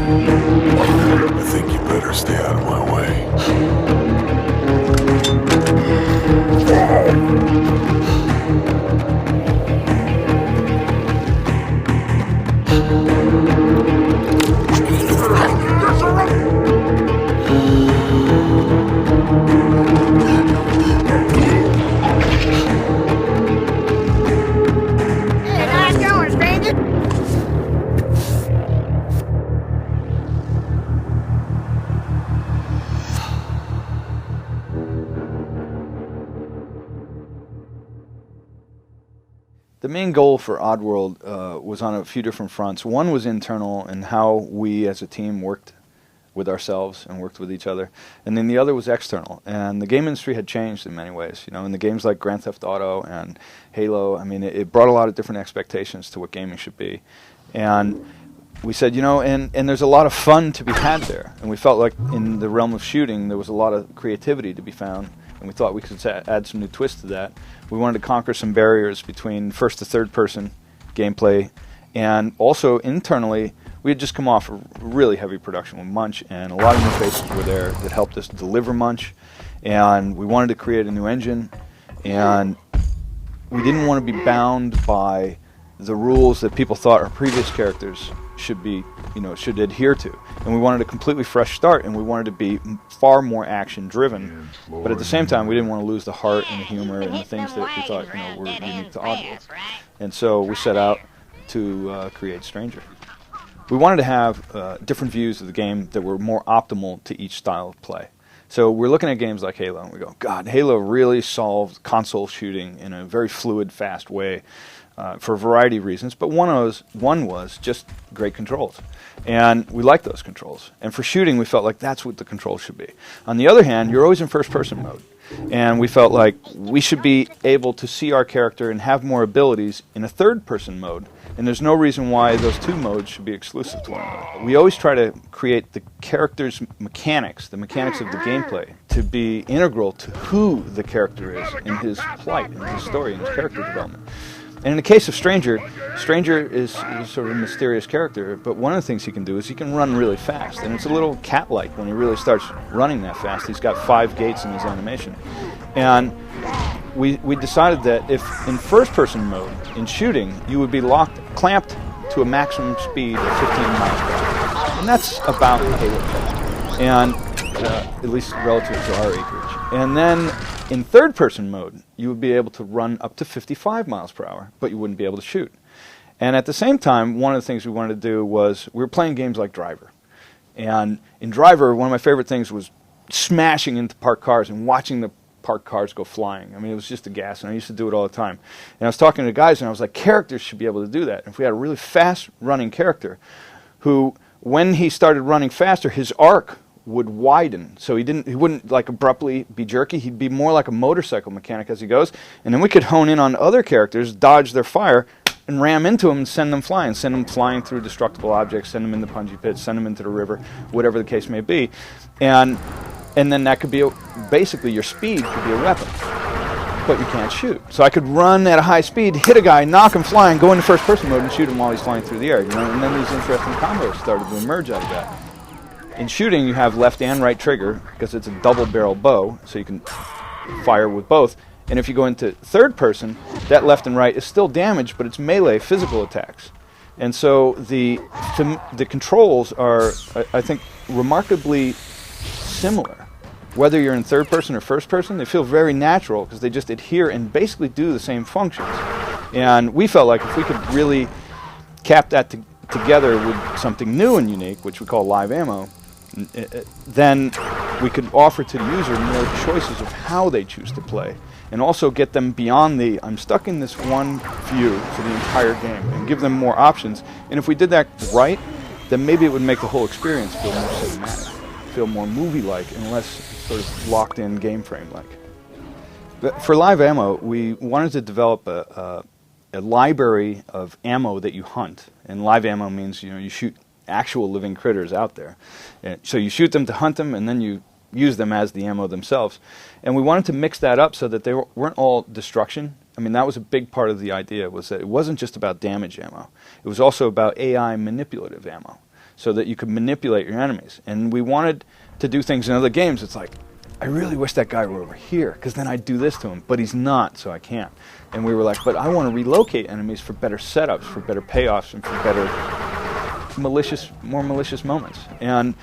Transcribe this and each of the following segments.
I think you better stay out of my way. Hey, nice going, stranger. The main goal for Oddworld was on a few different fronts. One was internal and how we as a team worked with ourselves and worked with each other. And then the other was external. And the game industry had changed in many ways. You know, in the games like Grand Theft Auto and Halo, I mean, it brought a lot of different expectations to what gaming should be. And we said, you know, and there's a lot of fun to be had there. And we felt like in the realm of shooting, there was a lot of creativity to be found. And we thought we could add some new twists to that. We wanted to conquer some barriers between first to third person gameplay. And also internally, we had just come off a really heavy production with Munch, and a lot of new faces were there that helped us deliver Munch. And we wanted to create a new engine, and we didn't want to be bound by the rules that people thought our previous characters should be, you know, should adhere to. And we wanted a completely fresh start, and we wanted to be far more action driven. But at the same time, we didn't want to lose the heart and the humor and the things that we thought, you know, were unique to Oddworld. And so we set out to create Stranger. We wanted to have different views of the game that were more optimal to each style of play. So we're looking at games like Halo, and we go, God, Halo really solved console shooting in a very fluid, fast way for a variety of reasons. But one was just great controls. And we liked those controls. And for shooting, we felt like that's what the controls should be. On the other hand, you're always in first-person mode. And we felt like we should be able to see our character and have more abilities in a third-person mode. And there's no reason why those two modes should be exclusive to one another. We always try to create the character's mechanics, the mechanics of the gameplay, to be integral to who the character is in his plight, in his story, in his character development. And in the case of Stranger, Stranger is sort of a mysterious character, but one of the things he can do is he can run really fast. And it's a little cat-like when he really starts running that fast. He's got 5 gates in his animation. And we decided that if in first-person mode, in shooting, you would be clamped to a maximum speed of 15 miles per hour. And that's about Halo play, and at least relative to our acreage. And then in third-person mode, you would be able to run up to 55 miles per hour, but you wouldn't be able to shoot. And at the same time, one of the things we wanted to do was, we were playing games like Driver. And in Driver, one of my favorite things was smashing into parked cars and watching the parked cars go flying. I mean, it was just a gas, and I used to do it all the time. And I was talking to guys, and I was like, characters should be able to do that. And if we had a really fast-running character who, when he started running faster, his arc would widen, so he wouldn't like abruptly be jerky. He'd be more like a motorcycle mechanic as he goes, and then we could hone in on other characters, dodge their fire, and ram into them and send them flying through destructible objects, send them into punji pits, send them into the river, whatever the case may be, and then that could be basically your speed could be a weapon, but you can't shoot. So I could run at a high speed, hit a guy, knock him flying, go into first-person mode, and shoot him while he's flying through the air. You know? And then these interesting combos started to emerge out of that. In shooting, you have left and right trigger because it's a double-barrel bow, so you can fire with both. And if you go into third person, that left and right is still damaged, but it's melee physical attacks. And so the controls are, I think, remarkably similar. Whether you're in third person or first person, they feel very natural because they just adhere and basically do the same functions. And we felt like if we could really cap that together with something new and unique, which we call live ammo, then we could offer to the user more choices of how they choose to play, and also get them beyond the I'm stuck in this one view for the entire game, and give them more options. And if we did that right, then maybe it would make the whole experience feel more cinematic, feel more movie-like, and less sort of locked-in game frame-like. But for live ammo, we wanted to develop a library of ammo that you hunt. And live ammo means, you know, you shoot actual living critters out there. And so you shoot them to hunt them, and then you use them as the ammo themselves. And we wanted to mix that up so that they weren't all destruction. I mean, that was a big part of the idea, was that it wasn't just about damage ammo. It was also about AI manipulative ammo. so that you could manipulate your enemies. And we wanted to do things in other games. It's like, I really wish that guy were over here, because then I'd do this to him, but he's not, so I can't. And we were like, but I want to relocate enemies for better setups, for better payoffs, and for better more malicious moments. And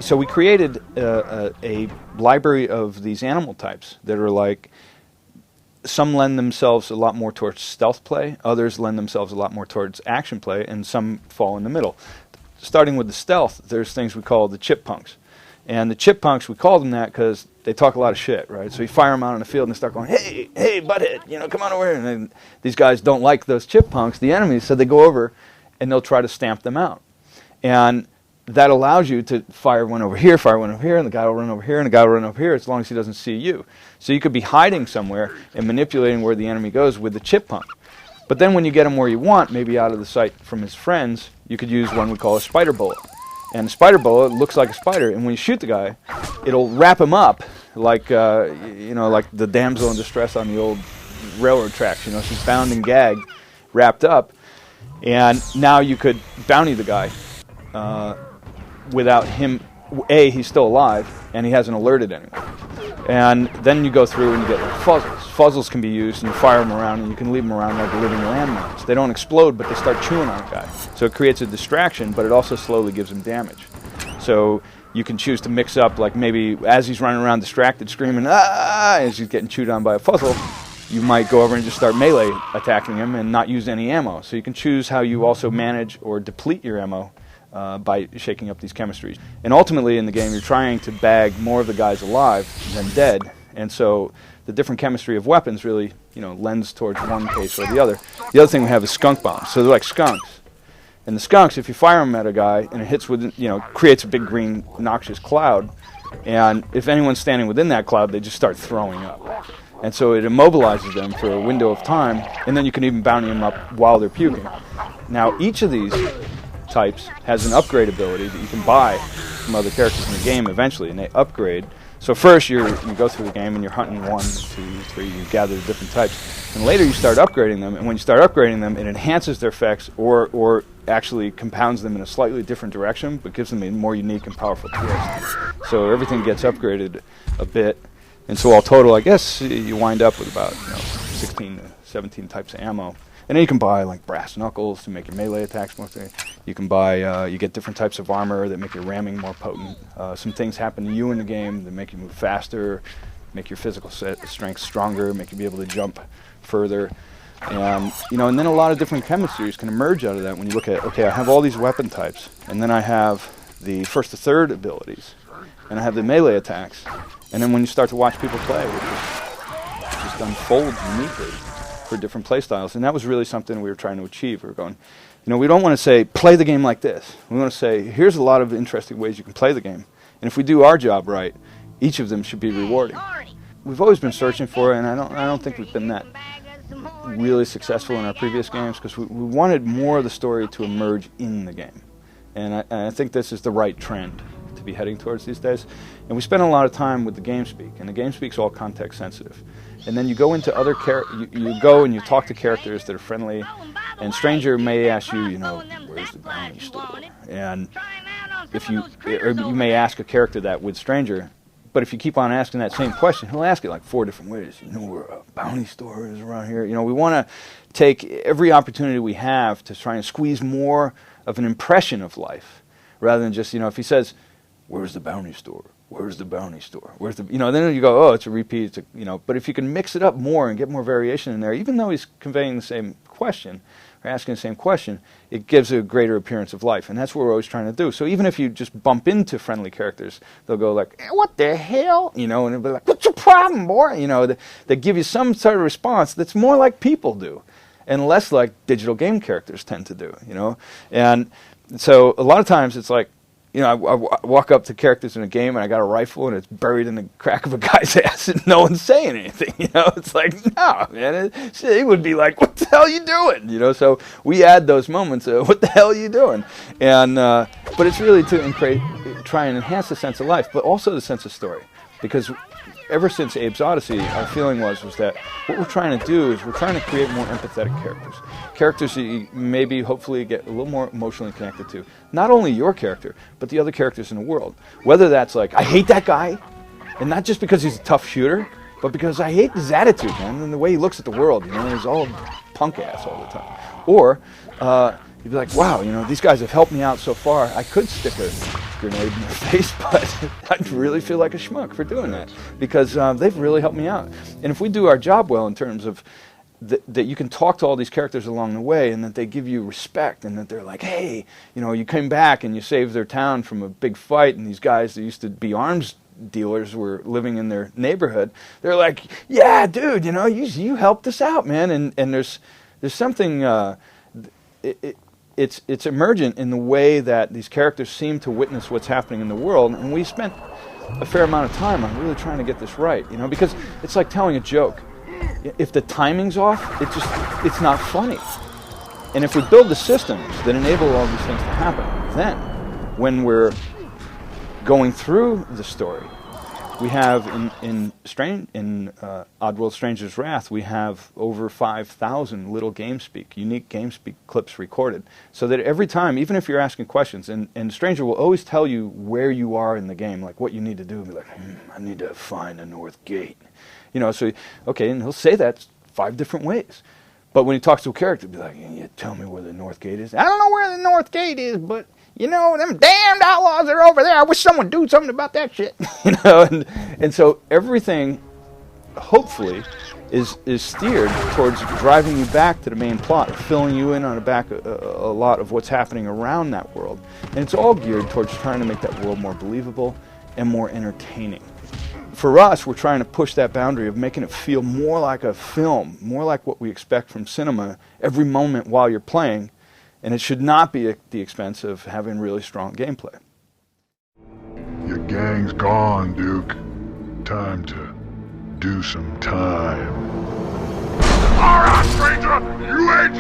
so we created a library of these animal types that are like, some lend themselves a lot more towards stealth play, others lend themselves a lot more towards action play, and some fall in the middle. Starting with the stealth, there's things we call the chippunks. And the chippunks, we call them that because they talk a lot of shit, right? So you fire them out in the field and they start going, hey, butthead, come on over here. And then these guys don't like those chippunks, the enemies, so they go over and they'll try to stamp them out. And that allows you to fire one over here, and the guy will run over here, and the guy will run over here, as long as he doesn't see you. So you could be hiding somewhere and manipulating where the enemy goes with the chippunk. But then when you get him where you want, maybe out of the sight from his friends, you could use one we call a spider bullet. And the spider bullet looks like a spider, and when you shoot the guy, it'll wrap him up like like the damsel in distress on the old railroad tracks. She's bound and gagged, wrapped up, and now you could bounty the guy without him. He's still alive, and he hasn't alerted anyone. And then you go through and you get like fuzzles. Fuzzles can be used, and you fire them around, and you can leave them around like living landmines. They don't explode, but they start chewing on a guy. So it creates a distraction, but it also slowly gives him damage. So you can choose to mix up, like maybe as he's running around distracted, screaming, ah, as he's getting chewed on by a fuzzle, you might go over and just start melee attacking him and not use any ammo. So you can choose how you also manage or deplete your ammo by shaking up these chemistries. And ultimately in the game, you're trying to bag more of the guys alive than dead. And so the different chemistry of weapons really, lends towards one case or the other. The other thing we have is skunk bombs. So they're like skunks. And the skunks, if you fire them at a guy and it hits within, creates a big green noxious cloud. And if anyone's standing within that cloud, they just start throwing up. And so it immobilizes them for a window of time. And then you can even bounty them up while they're puking. Now, each of these types has an upgrade ability that you can buy from other characters in the game eventually, and they upgrade. So first you go through the game and you're hunting 1, 2, 3, you gather the different types, and later you start upgrading them, and when you start upgrading them, it enhances their effects or actually compounds them in a slightly different direction, but gives them a more unique and powerful twist. So everything gets upgraded a bit, and so all total, I guess you wind up with about 16 to 17 types of ammo. And then you can buy like brass knuckles to make your melee attacks more. You can buy, you get different types of armor that make your ramming more potent. Some things happen to you in the game that make you move faster, make your physical strength stronger, make you be able to jump further. And and then a lot of different chemistries can emerge out of that when you look at, okay, I have all these weapon types, and then I have the first to third abilities, and I have the melee attacks. And then when you start to watch people play, it just unfolds uniquely for different play styles. And that was really something we were trying to achieve. We were going, we don't want to say, play the game like this. We want to say, here's a lot of interesting ways you can play the game. And if we do our job right, each of them should be rewarding. We've always been searching for it, and I don't think we've been that really successful in our previous games, because we wanted more of the story to emerge in the game. And I think this is the right trend to be heading towards these days. And we spend a lot of time with the game speak, and the game speak's all context sensitive. And then you go into other you go and you talk to characters that are friendly, and stranger may ask you, where's the bounty store? And you may ask a character that with stranger, but if you keep on asking that same question, he'll ask it like 4 different ways. Where a bounty store is around here. We want to take every opportunity we have to try and squeeze more of an impression of life, rather than just, if he says, where's the bounty store? Where's the bounty store? Where's the, then you go, oh, it's a repeat. But if you can mix it up more and get more variation in there, even though he's conveying the same question or asking the same question, it gives a greater appearance of life. And that's what we're always trying to do. So even if you just bump into friendly characters, they'll go like, what the hell? And they'll be like, what's your problem, boy? They give you some sort of response that's more like people do and less like digital game characters tend to do, And so a lot of times it's like, I walk up to characters in a game and I got a rifle and it's buried in the crack of a guy's ass and no one's saying anything. It's like, no, man. He would be like, what the hell are you doing? So we add those moments of, what the hell are you doing? And but it's really to try and enhance the sense of life, but also the sense of story. Because ever since Abe's Odyssey, our feeling was that what we're trying to do is we're trying to create more empathetic characters. Characters that you maybe, hopefully, get a little more emotionally connected to. Not only your character, but the other characters in the world. Whether that's like, I hate that guy, and not just because he's a tough shooter, but because I hate his attitude, man, and the way he looks at the world. You know, he's all punk ass all the time. Or you'd be like, wow, you know, these guys have helped me out so far. I could stick a grenade in their face, but I'd really feel like a schmuck for doing that because they've really helped me out. And if we do our job well in terms of that you can talk to all these characters along the way and that they give you respect and that they're like, hey, you know, you came back and you saved their town from a big fight and these guys that used to be arms dealers were living in their neighborhood. They're like, yeah, dude, you know, you helped us out, man. And there's something... It's emergent in the way that these characters seem to witness what's happening in the world, and we spent a fair amount of time on really trying to get this right, you know, because it's like telling a joke. If the timing's off, it's not funny. And if we build the systems that enable all these things to happen, then when we're going through the story, we have in Oddworld Stranger's Wrath, we have over 5,000 little GameSpeak, unique GameSpeak clips recorded. So that every time, even if you're asking questions, and Stranger will always tell you where you are in the game, like what you need to do. Be like, I need to find the North Gate. You know, so, okay, and he'll say that 5 different ways. But when he talks to a character, he'll be like, yeah, tell me where the North Gate is. I don't know where the North Gate is, but... you know, them damned outlaws are over there. I wish someone would do something about that shit. You know, and so everything, hopefully, is steered towards driving you back to the main plot, filling you in on a lot of what's happening around that world. And it's all geared towards trying to make that world more believable and more entertaining. For us, we're trying to push that boundary of making it feel more like a film, more like what we expect from cinema every moment while you're playing. And it should not be at the expense of having really strong gameplay. Your gang's gone, Duke. Time to do some time. All right, stranger! You ain't